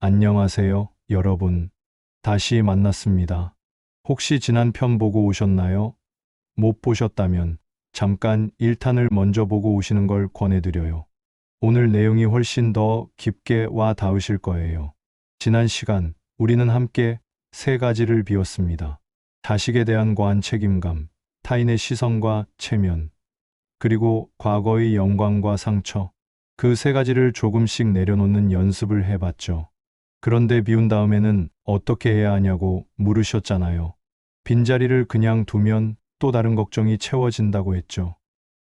안녕하세요, 여러분. 다시 만났습니다. 혹시 지난 편 보고 오셨나요? 못 보셨다면 잠깐 1탄을 먼저 보고 오시는 걸 권해드려요. 오늘 내용이 훨씬 더 깊게 와 닿으실 거예요. 지난 시간 우리는 함께 세 가지를 비웠습니다. 자식에 대한 과한 책임감, 타인의 시선과 체면, 그리고 과거의 영광과 상처. 그 세 가지를 조금씩 내려놓는 연습을 해봤죠. 그런데 비운 다음에는 어떻게 해야 하냐고 물으셨잖아요. 빈자리를 그냥 두면 또 다른 걱정이 채워진다고 했죠.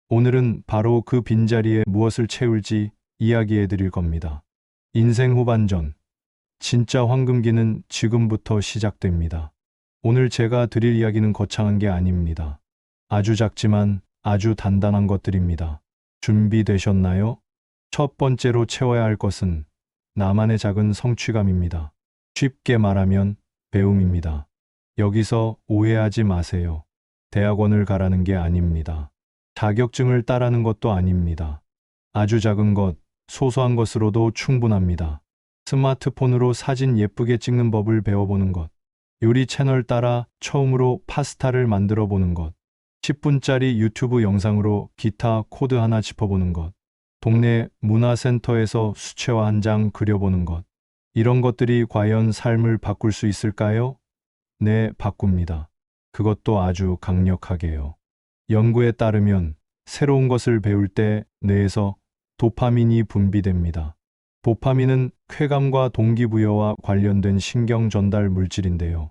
오늘은 바로 그 빈자리에 무엇을 채울지 이야기해 드릴 겁니다. 인생 후반전. 진짜 황금기는 지금부터 시작됩니다. 오늘 제가 드릴 이야기는 거창한 게 아닙니다. 아주 작지만 아주 단단한 것들입니다. 준비되셨나요? 첫 번째로 채워야 할 것은 나만의 작은 성취감입니다. 쉽게 말하면 배움입니다. 여기서 오해하지 마세요. 대학원을 가라는 게 아닙니다. 자격증을 따라는 것도 아닙니다. 아주 작은 것, 소소한 것으로도 충분합니다. 스마트폰으로 사진 예쁘게 찍는 법을 배워보는 것. 요리 채널 따라 처음으로 파스타를 만들어 보는 것. 10분짜리 유튜브 영상으로 기타 코드 하나 짚어보는 것. 동네 문화센터에서 수채화 한 장 그려보는 것. 이런 것들이 과연 삶을 바꿀 수 있을까요? 네, 바꿉니다. 그것도 아주 강력하게요. 연구에 따르면 새로운 것을 배울 때 뇌에서 도파민이 분비됩니다. 도파민은 쾌감과 동기부여와 관련된 신경 전달 물질인데요.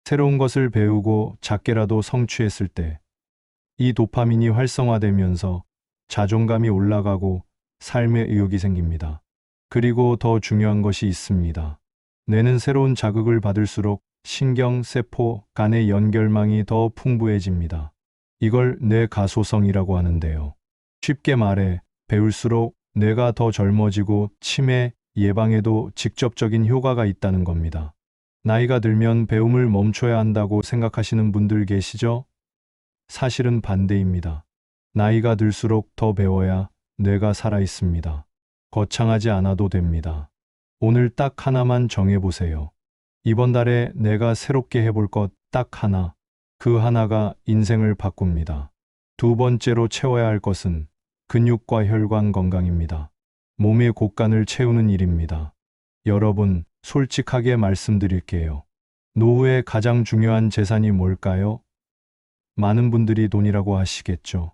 새로운 것을 배우고 작게라도 성취했을 때 이 도파민이 활성화되면서 자존감이 올라가고 삶의 의욕이 생깁니다. 그리고 더 중요한 것이 있습니다. 뇌는 새로운 자극을 받을수록 신경세포 간의 연결망이 더 풍부해집니다. 이걸 뇌가소성이라고 하는데요. 쉽게 말해 배울수록 뇌가 더 젊어지고 치매 예방에도 직접적인 효과가 있다는 겁니다. 나이가 들면 배움을 멈춰야 한다고 생각하시는 분들 계시죠? 사실은 반대입니다. 나이가 들수록 더 배워야 뇌가 살아 있습니다. 거창하지 않아도 됩니다. 오늘 딱 하나만 정해보세요. 이번 달에 내가 새롭게 해볼 것 딱 하나. 그 하나가 인생을 바꿉니다. 두 번째로 채워야 할 것은 근육과 혈관 건강입니다. 몸의 곳간을 채우는 일입니다. 여러분, 솔직하게 말씀드릴게요. 노후에 가장 중요한 재산이 뭘까요? 많은 분들이 돈이라고 하시겠죠.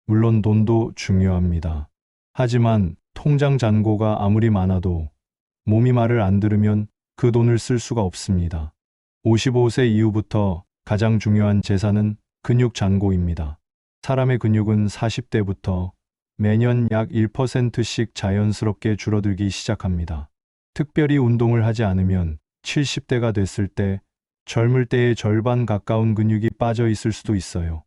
물론 돈도 중요합니다. 하지만 통장 잔고가 아무리 많아도 몸이 말을 안 들으면 그 돈을 쓸 수가 없습니다. 55세 이후부터 가장 중요한 재산은 근육 잔고입니다. 사람의 근육은 40대부터 매년 약 1%씩 자연스럽게 줄어들기 시작합니다. 특별히 운동을 하지 않으면 70대가 됐을 때 젊을 때의 절반 가까운 근육이 빠져 있을 수도 있어요.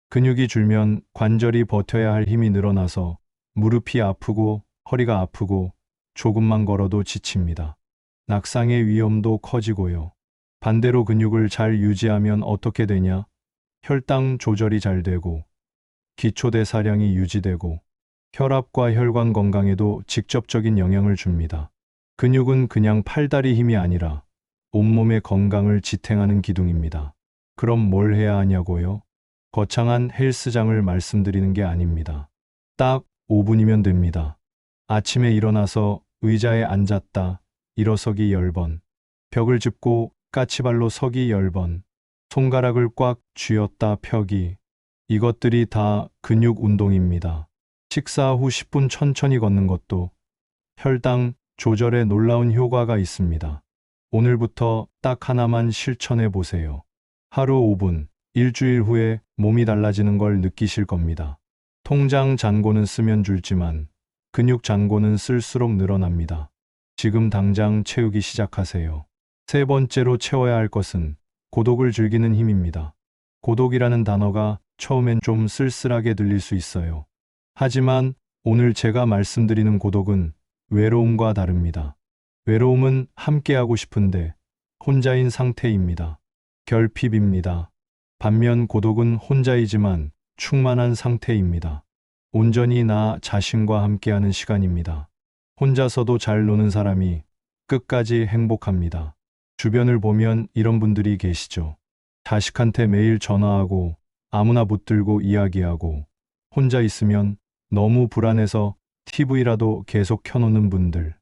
근육이 줄면 관절이 버텨야 할 힘이 늘어나서 무릎이 아프고 허리가 아프고 조금만 걸어도 지칩니다. 낙상의 위험도 커지고요. 반대로 근육을 잘 유지하면 어떻게 되냐? 혈당 조절이 잘 되고 기초대사량이 유지되고 혈압과 혈관 건강에도 직접적인 영향을 줍니다. 근육은 그냥 팔다리 힘이 아니라 온몸의 건강을 지탱하는 기둥입니다. 그럼 뭘 해야 하냐고요? 거창한 헬스장을 말씀드리는 게 아닙니다. 딱 5분이면 됩니다. 아침에 일어나서 의자에 앉았다 일어서기 10번, 벽을 짚고 까치발로 서기 10번, 손가락을 꽉 쥐었다 펴기. 이것들이 다 근육 운동입니다. 식사 후 10분 천천히 걷는 것도 혈당 조절에 놀라운 효과가 있습니다. 오늘부터 딱 하나만 실천해 보세요. 하루 5분, 일주일 후에 몸이 달라지는 걸 느끼실 겁니다. 통장 잔고는 쓰면 줄지만 근육 잔고는 쓸수록 늘어납니다. 지금 당장 채우기 시작하세요. 세 번째로 채워야 할 것은 고독을 즐기는 힘입니다. 고독이라는 단어가 처음엔 좀 쓸쓸하게 들릴 수 있어요. 하지만 오늘 제가 말씀드리는 고독은 외로움과 다릅니다. 외로움은 함께하고 싶은데 혼자인 상태입니다. 결핍입니다. 반면 고독은 혼자이지만 충만한 상태입니다. 온전히 나 자신과 함께하는 시간입니다. 혼자서도 잘 노는 사람이 끝까지 행복합니다. 주변을 보면 이런 분들이 계시죠. 자식한테 매일 전화하고 아무나 붙들고 이야기하고 혼자 있으면 너무 불안해서 TV라도 계속 켜놓는 분들.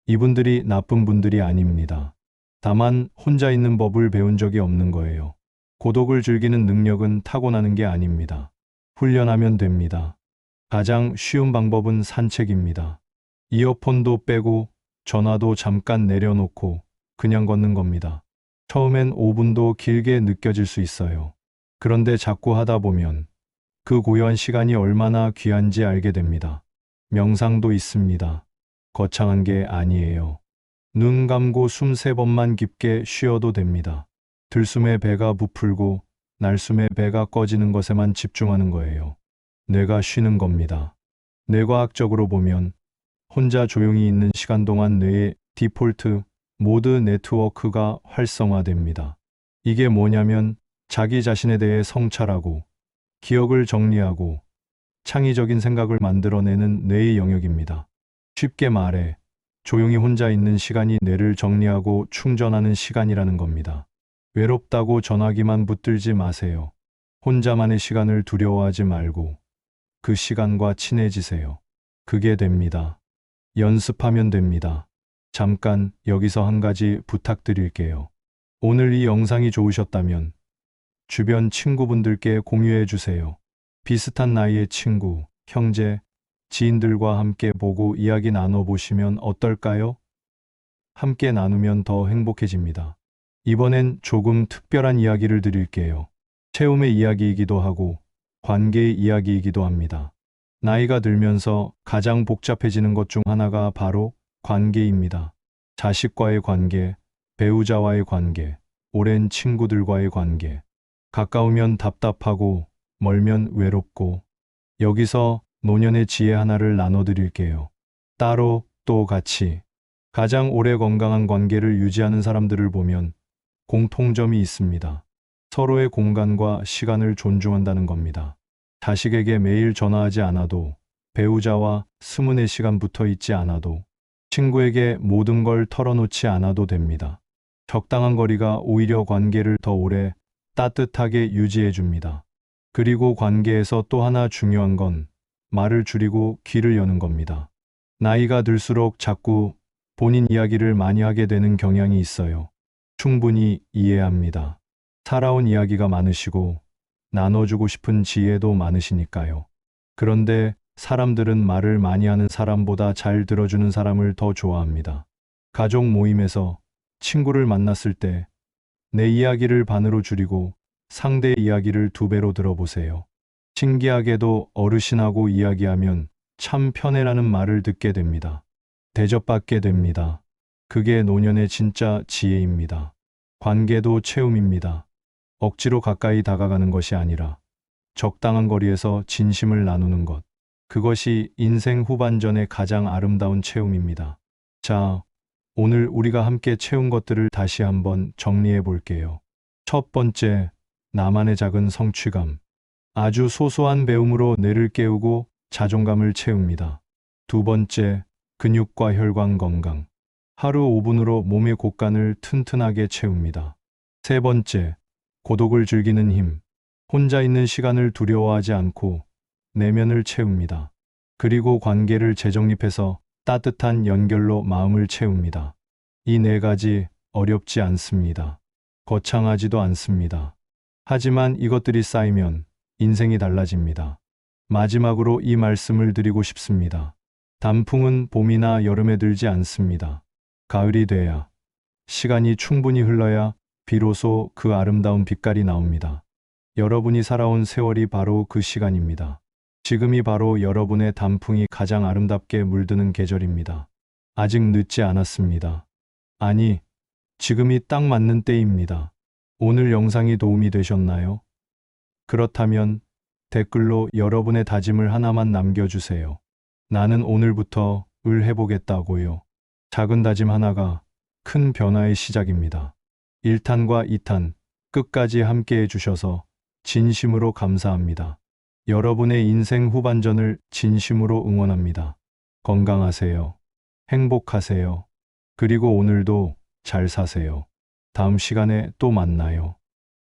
이분들이 나쁜 분들이 아닙니다. 다만 혼자 있는 법을 배운 적이 없는 거예요. 고독을 즐기는 능력은 타고나는 게 아닙니다. 훈련하면 됩니다. 가장 쉬운 방법은 산책입니다. 이어폰도 빼고 전화도 잠깐 내려놓고 그냥 걷는 겁니다. 처음엔 5분도 길게 느껴질 수 있어요. 그런데 자꾸 하다 보면 그 고요한 시간이 얼마나 귀한지 알게 됩니다. 명상도 있습니다. 거창한 게 아니에요. 눈 감고 숨 3번만 깊게 쉬어도 됩니다. 들숨에 배가 부풀고 날숨에 배가 꺼지는 것에만 집중하는 거예요. 뇌가 쉬는 겁니다. 뇌과학적으로 보면 혼자 조용히 있는 시간 동안 뇌의 디폴트 모드 네트워크가 활성화됩니다. 이게 뭐냐면 자기 자신에 대해 성찰하고 기억을 정리하고 창의적인 생각을 만들어내는 뇌의 영역입니다. 쉽게 말해 조용히 혼자 있는 시간이 뇌를 정리하고 충전하는 시간이라는 겁니다. 외롭다고 전화기만 붙들지 마세요. 혼자만의 시간을 두려워하지 말고 그 시간과 친해지세요. 그게 됩니다. 연습하면 됩니다. 잠깐 여기서 한 가지 부탁드릴게요. 오늘 이 영상이 좋으셨다면 주변 친구분들께 공유해 주세요. 비슷한 나이의 친구, 형제, 지인들과 함께 보고 이야기 나눠보시면 어떨까요? 함께 나누면 더 행복해집니다. 이번엔 조금 특별한 이야기를 드릴게요. 체험의 이야기이기도 하고 관계의 이야기이기도 합니다. 나이가 들면서 가장 복잡해지는 것 중 하나가 바로 관계입니다. 자식과의 관계, 배우자와의 관계, 오랜 친구들과의 관계. 가까우면 답답하고 멀면 외롭고 여기서 노년의 지혜 하나를 나눠드릴게요. 따로 또 같이. 가장 오래 건강한 관계를 유지하는 사람들을 보면 공통점이 있습니다. 서로의 공간과 시간을 존중한다는 겁니다. 자식에게 매일 전화하지 않아도, 배우자와 24시간 붙어 있지 않아도, 친구에게 모든 걸 털어놓지 않아도 됩니다. 적당한 거리가 오히려 관계를 더 오래 따뜻하게 유지해 줍니다. 그리고 관계에서 또 하나 중요한 건 말을 줄이고 귀를 여는 겁니다. 나이가 들수록 자꾸 본인 이야기를 많이 하게 되는 경향이 있어요. 충분히 이해합니다. 살아온 이야기가 많으시고 나눠주고 싶은 지혜도 많으시니까요. 그런데 사람들은 말을 많이 하는 사람보다 잘 들어주는 사람을 더 좋아합니다. 가족 모임에서 친구를 만났을 때 내 이야기를 반으로 줄이고 상대의 이야기를 2배로 들어보세요. 신기하게도 어르신하고 이야기하면 참 편해라는 말을 듣게 됩니다. 대접받게 됩니다. 그게 노년의 진짜 지혜입니다. 관계도 체움입니다. 억지로 가까이 다가가는 것이 아니라 적당한 거리에서 진심을 나누는 것. 그것이 인생 후반전의 가장 아름다운 체움입니다. 자, 오늘 우리가 함께 채운 것들을 다시 한번 정리해 볼게요. 첫 번째, 나만의 작은 성취감. 아주 소소한 배움으로 뇌를 깨우고 자존감을 채웁니다. 두 번째, 근육과 혈관 건강. 하루 5분으로 몸의 곳간을 튼튼하게 채웁니다. 세 번째, 고독을 즐기는 힘. 혼자 있는 시간을 두려워하지 않고 내면을 채웁니다. 그리고 관계를 재정립해서 따뜻한 연결로 마음을 채웁니다. 이 4가지 어렵지 않습니다. 거창하지도 않습니다. 하지만 이것들이 쌓이면 인생이 달라집니다. 마지막으로 이 말씀을 드리고 싶습니다. 단풍은 봄이나 여름에 들지 않습니다. 가을이 돼야, 시간이 충분히 흘러야 비로소 그 아름다운 빛깔이 나옵니다. 여러분이 살아온 세월이 바로 그 시간입니다. 지금이 바로 여러분의 단풍이 가장 아름답게 물드는 계절입니다. 아직 늦지 않았습니다. 아니, 지금이 딱 맞는 때입니다. 오늘 영상이 도움이 되셨나요? 그렇다면 댓글로 여러분의 다짐을 하나만 남겨주세요. 나는 오늘부터 을 해보겠다고요. 작은 다짐 하나가 큰 변화의 시작입니다. 1탄과 2탄 끝까지 함께 해주셔서 진심으로 감사합니다. 여러분의 인생 후반전을 진심으로 응원합니다. 건강하세요. 행복하세요. 그리고 오늘도 잘 사세요. 다음 시간에 또 만나요.